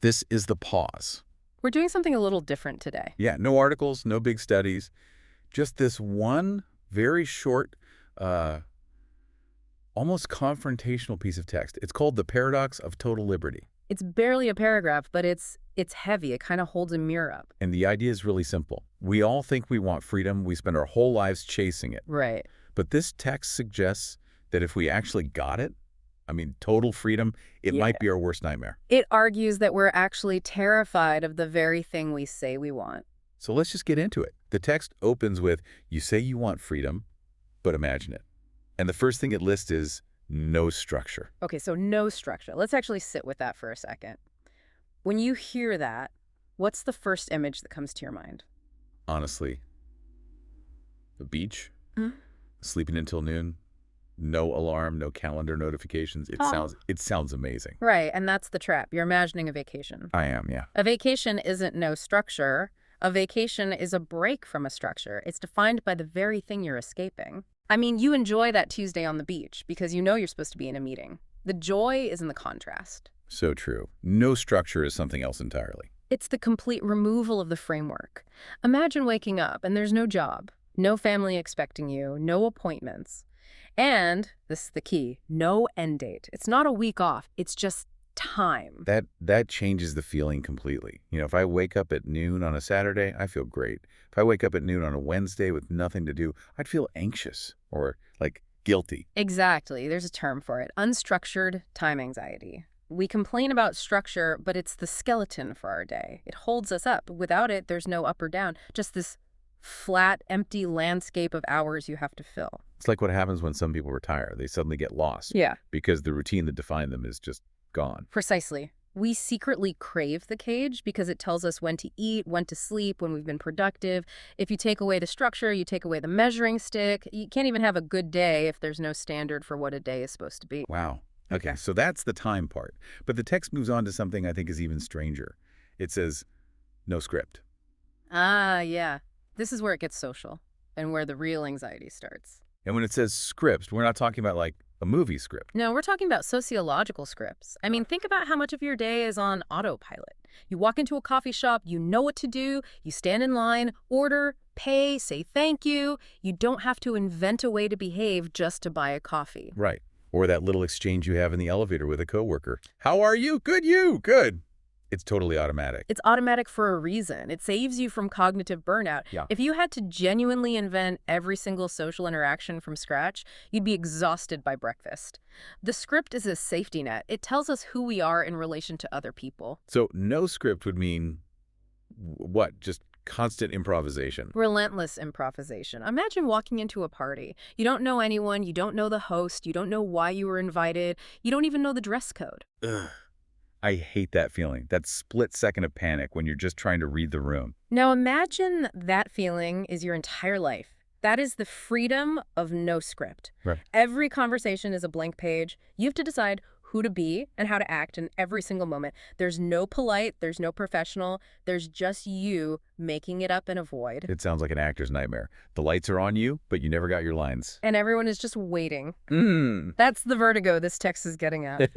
This is the pause. We're doing something a little different today. Yeah, no articles, no big studies, just this one very short, almost confrontational piece of text. It's called The Paradox of Total Liberty. It's barely a paragraph, but it's heavy. It kind of holds a mirror up. And the idea is really simple. We all think we want freedom. We spend our whole lives chasing it. Right. But this text suggests that if we actually got it, I mean, total freedom, it Yeah. might be our worst nightmare. It argues that we're actually terrified of the very thing we say we want. So let's just get into it. The text opens with, you say you want freedom, but imagine it. And the first thing it lists is no structure. Okay, so no structure. Let's actually sit with that for a second. When you hear that, what's the first image that comes to your mind? Honestly, the beach, Mm. sleeping until noon, no alarm, no calendar notifications. It sounds amazing. Right, and that's the trap. You're imagining a vacation. I am, yeah. A vacation isn't no structure. A vacation is a break from a structure. It's defined by the very thing you're escaping. I mean, you enjoy that Tuesday on the beach because you know you're supposed to be in a meeting. The joy is in the contrast. So true. No structure is something else entirely. It's the complete removal of the framework. Imagine waking up and there's no job, no family expecting you, no appointments. And, this is the key, no end date. It's not a week off. It's just time. That changes the feeling completely. You know, if I wake up at noon on a Saturday, I feel great. If I wake up at noon on a Wednesday with nothing to do, I'd feel anxious or like guilty. Exactly. There's a term for it. Unstructured time anxiety. We complain about structure, but it's the skeleton for our day. It holds us up. Without it, there's no up or down. Just this flat, empty landscape of hours you have to fill. It's like what happens when some people retire. They suddenly get lost. Yeah. Because the routine that defined them is just gone. Precisely. We secretly crave the cage because it tells us when to eat, when to sleep, when we've been productive. If you take away the structure, you take away the measuring stick. You can't even have a good day if there's no standard for what a day is supposed to be. Wow. Okay, so that's the time part. But the text moves on to something I think is even stranger. It says, no script. Ah, yeah. This is where it gets social and where the real anxiety starts. And when it says script, we're not talking about like a movie script. No, we're talking about sociological scripts. I mean, think about how much of your day is on autopilot. You walk into a coffee shop, you know what to do, you stand in line, order, pay, say thank you. You don't have to invent a way to behave just to buy a coffee. Right. Or that little exchange you have in the elevator with a coworker. How are you? Good, you. Good. It's totally automatic. It's automatic for a reason. It saves you from cognitive burnout. Yeah. If you had to genuinely invent every single social interaction from scratch, you'd be exhausted by breakfast. The script is a safety net. It tells us who we are in relation to other people. So no script would mean what? Just constant improvisation. Relentless improvisation. Imagine walking into a party. You don't know anyone. You don't know the host. You don't know why you were invited. You don't even know the dress code. Ugh. I hate that feeling, that split second of panic when you're just trying to read the room. Now imagine that feeling is your entire life. That is the freedom of no script. Right. Every conversation is a blank page. You have to decide who to be and how to act in every single moment. There's no polite, there's no professional, there's just you making it up in a void. It sounds like an actor's nightmare. The lights are on you, but you never got your lines. And everyone is just waiting. Mm. That's the vertigo this text is getting at.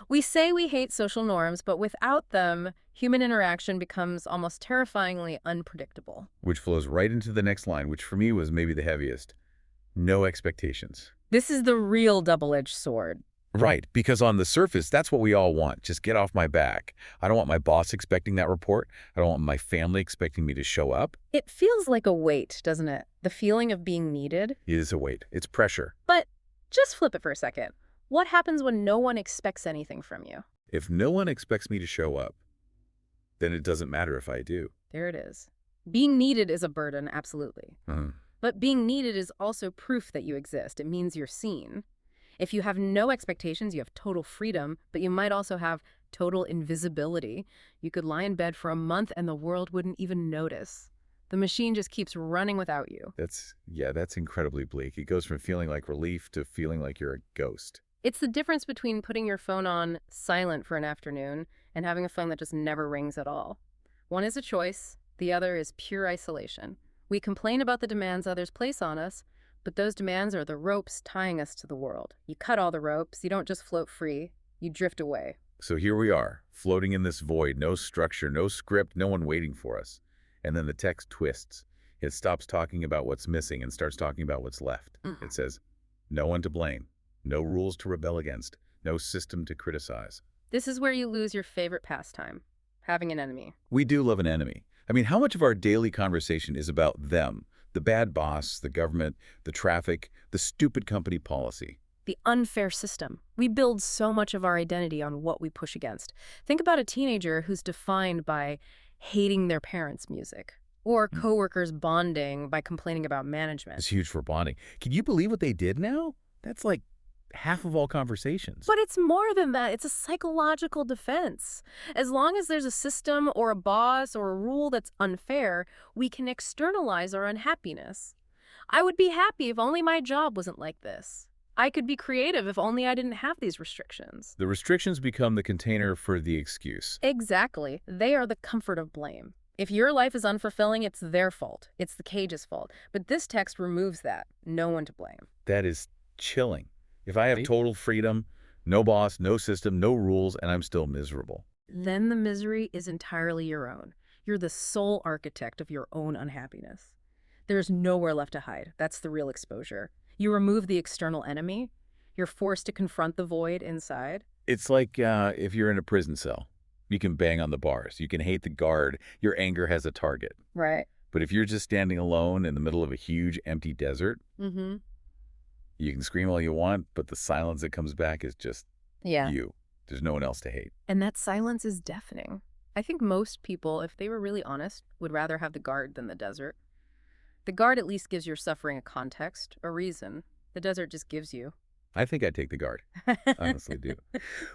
We say we hate social norms, but without them, human interaction becomes almost terrifyingly unpredictable. Which flows right into the next line, which for me was maybe the heaviest. No expectations. This is the real double-edged sword. Right, because on the surface, that's what we all want. Just get off my back. I don't want my boss expecting that report. I don't want my family expecting me to show up. It feels like a weight, doesn't it? The feeling of being needed. It is a weight. It's pressure. But just flip it for a second. What happens when no one expects anything from you? If no one expects me to show up, then it doesn't matter if I do. There it is. Being needed is a burden, absolutely. Mm. But being needed is also proof that you exist. It means you're seen. If you have no expectations, you have total freedom, but you might also have total invisibility. You could lie in bed for a month and the world wouldn't even notice. The machine just keeps running without you. That's incredibly bleak. It goes from feeling like relief to feeling like you're a ghost. It's the difference between putting your phone on silent for an afternoon and having a phone that just never rings at all. One is a choice, the other is pure isolation. We complain about the demands others place on us, but those demands are the ropes tying us to the world. You cut all the ropes, you don't just float free, you drift away. So here we are, floating in this void, no structure, no script, no one waiting for us. And then the text twists. It stops talking about what's missing and starts talking about what's left. It says, no one to blame, no rules to rebel against, no system to criticize. This is where you lose your favorite pastime, having an enemy. We do love an enemy. I mean, how much of our daily conversation is about them? The bad boss, the government, the traffic, the stupid company policy. The unfair system. We build so much of our identity on what we push against. Think about a teenager who's defined by hating their parents' music, or coworkers bonding by complaining about management. It's huge for bonding. Can you believe what they did now? That's like half of all conversations. But it's more than that. It's a psychological defense. As long as there's a system or a boss or a rule that's unfair, we can externalize our unhappiness. I would be happy if only my job wasn't like this. I could be creative if only I didn't have these restrictions. The restrictions become the container for the excuse. Exactly. They are the comfort of blame. If your life is unfulfilling, it's their fault. It's the cage's fault. But this text removes that. No one to blame. That is chilling. If I have total freedom, no boss, no system, no rules, and I'm still miserable. Then the misery is entirely your own. You're the sole architect of your own unhappiness. There's nowhere left to hide. That's the real exposure. You remove the external enemy. You're forced to confront the void inside. It's like if you're in a prison cell. You can bang on the bars. You can hate the guard. Your anger has a target. Right. But if you're just standing alone in the middle of a huge empty desert, Mm-hmm. you can scream all you want, but the silence that comes back is just Yeah. you. There's no one else to hate. And that silence is deafening. I think most people, if they were really honest, would rather have the guard than the desert. The guard at least gives your suffering a context, a reason. The desert just gives you. I think I'd take the guard. I honestly do.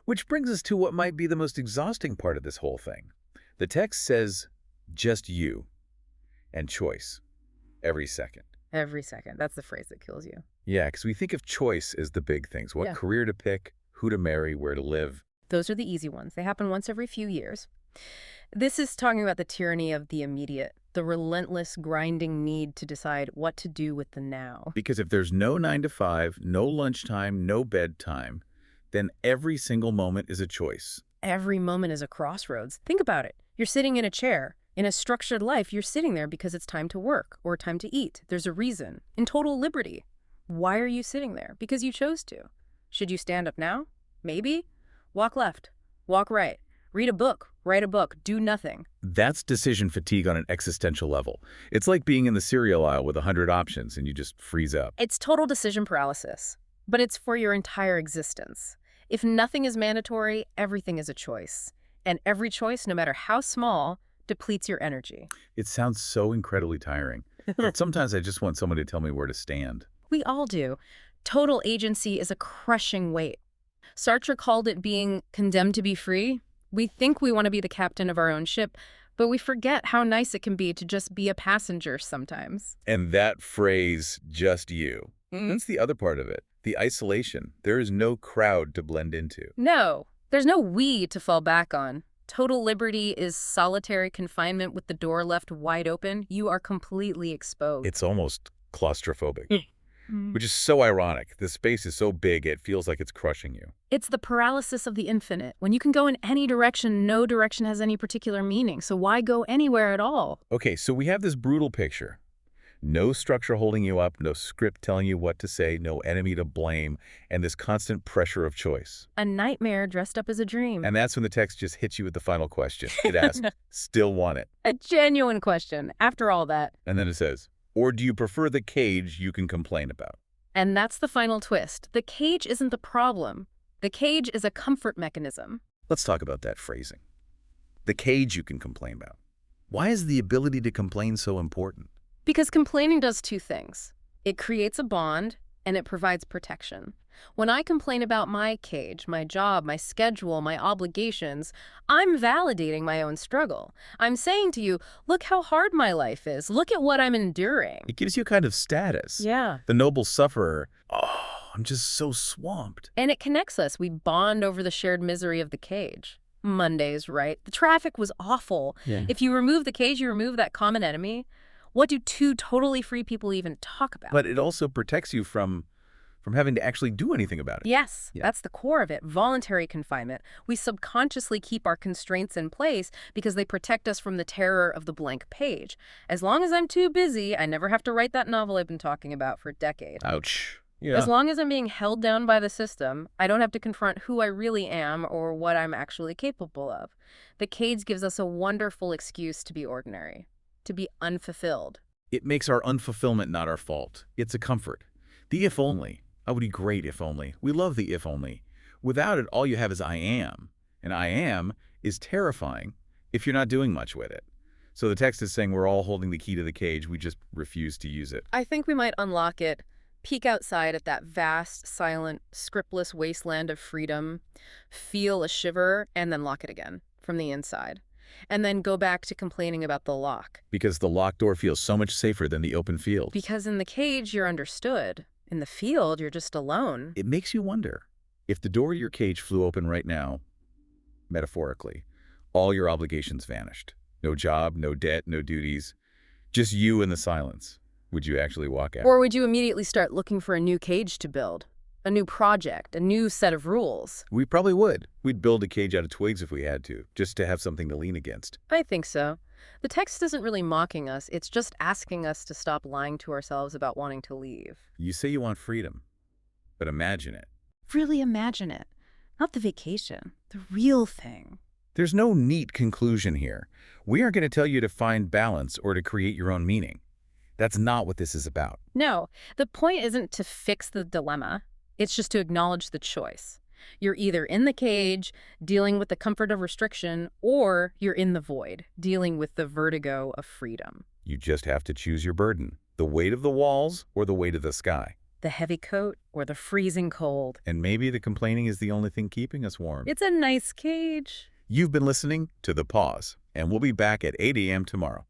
Which brings us to what might be the most exhausting part of this whole thing. The text says, just you and choice every second. Every second. That's the phrase that kills you. Yeah, because we think of choice as the big things. What Yeah. career to pick, who to marry, where to live. Those are the easy ones. They happen once every few years. This is talking about the tyranny of the immediate, the relentless, grinding need to decide what to do with the now. Because if there's no 9 to 5, no lunchtime, no bedtime, then every single moment is a choice. Every moment is a crossroads. Think about it. You're sitting in a chair. In a structured life, you're sitting there because it's time to work or time to eat. There's a reason. In total liberty. Why are you sitting there? Because you chose to. Should you stand up now? Maybe. Walk left. Walk right. Read a book. Write a book. Do nothing. That's decision fatigue on an existential level. It's like being in the cereal aisle with 100 options and you just freeze up. It's total decision paralysis. But it's for your entire existence. If nothing is mandatory, everything is a choice. And every choice, no matter how small, depletes your energy. It sounds so incredibly tiring. But sometimes I just want someone to tell me where to stand. We all do. Total agency is a crushing weight. Sartre called it being condemned to be free. We think we want to be the captain of our own ship, but we forget how nice it can be to just be a passenger sometimes. And that phrase, just you, that's the other part of it. The isolation. There is no crowd to blend into. No, there's no we to fall back on. Total liberty is solitary confinement with the door left wide open. You are completely exposed. It's almost claustrophobic, which is so ironic. The space is so big, it feels like it's crushing you. It's the paralysis of the infinite. When you can go in any direction, no direction has any particular meaning. So why go anywhere at all? Okay, so we have this brutal picture. No structure holding you up, no script telling you what to say, no enemy to blame, and this constant pressure of choice. A nightmare dressed up as a dream. And that's when the text just hits you with the final question. It asks, still want it? A genuine question, after all that. And then it says, or do you prefer the cage you can complain about? And that's the final twist. The cage isn't the problem. The cage is a comfort mechanism. Let's talk about that phrasing. The cage you can complain about. Why is the ability to complain so important? Because complaining does two things. It creates a bond, and it provides protection. When I complain about my cage, my job, my schedule, my obligations, I'm validating my own struggle. I'm saying to you, look how hard my life is. Look at what I'm enduring. It gives you a kind of status. Yeah. The noble sufferer. Oh, I'm just so swamped. And it connects us. We bond over the shared misery of the cage. Mondays, right? The traffic was awful. Yeah. If you remove the cage, you remove that common enemy. What do two totally free people even talk about? But it also protects you from from having to actually do anything about it. Yes, Yeah. that's the core of it. Voluntary confinement. We subconsciously keep our constraints in place because they protect us from the terror of the blank page. As long as I'm too busy, I never have to write that novel I've been talking about for a decade. Ouch. As Yeah. long as I'm being held down by the system, I don't have to confront who I really am or what I'm actually capable of. The cage gives us a wonderful excuse to be ordinary, to be unfulfilled. It makes our unfulfillment not our fault. It's a comfort. The if only. I would be great if only. We love the if only. Without it, all you have is I am. And I am is terrifying if you're not doing much with it. So the text is saying we're all holding the key to the cage. We just refuse to use it. I think we might unlock it, peek outside at that vast, silent, scriptless wasteland of freedom, feel a shiver, and then lock it again from the inside. And then go back to complaining about the lock. Because the locked door feels so much safer than the open field. Because in the cage, you're understood. In the field, you're just alone. It makes you wonder, if the door to your cage flew open right now, metaphorically, all your obligations vanished. No job, no debt, no duties, just you and the silence. Would you actually walk out? Or would you immediately start looking for a new cage to build? A new project, a new set of rules? We probably would. We'd build a cage out of twigs if we had to, just to have something to lean against. I think so. The text isn't really mocking us, it's just asking us to stop lying to ourselves about wanting to leave. You say you want freedom, but imagine it. Really imagine it. Not the vacation, the real thing. There's no neat conclusion here. We aren't going to tell you to find balance or to create your own meaning. That's not what this is about. No, the point isn't to fix the dilemma. It's just to acknowledge the choice. You're either in the cage, dealing with the comfort of restriction, or you're in the void, dealing with the vertigo of freedom. You just have to choose your burden, the weight of the walls or the weight of the sky. The heavy coat or the freezing cold. And maybe the complaining is the only thing keeping us warm. It's a nice cage. You've been listening to The Pause, and we'll be back at 8 a.m. tomorrow.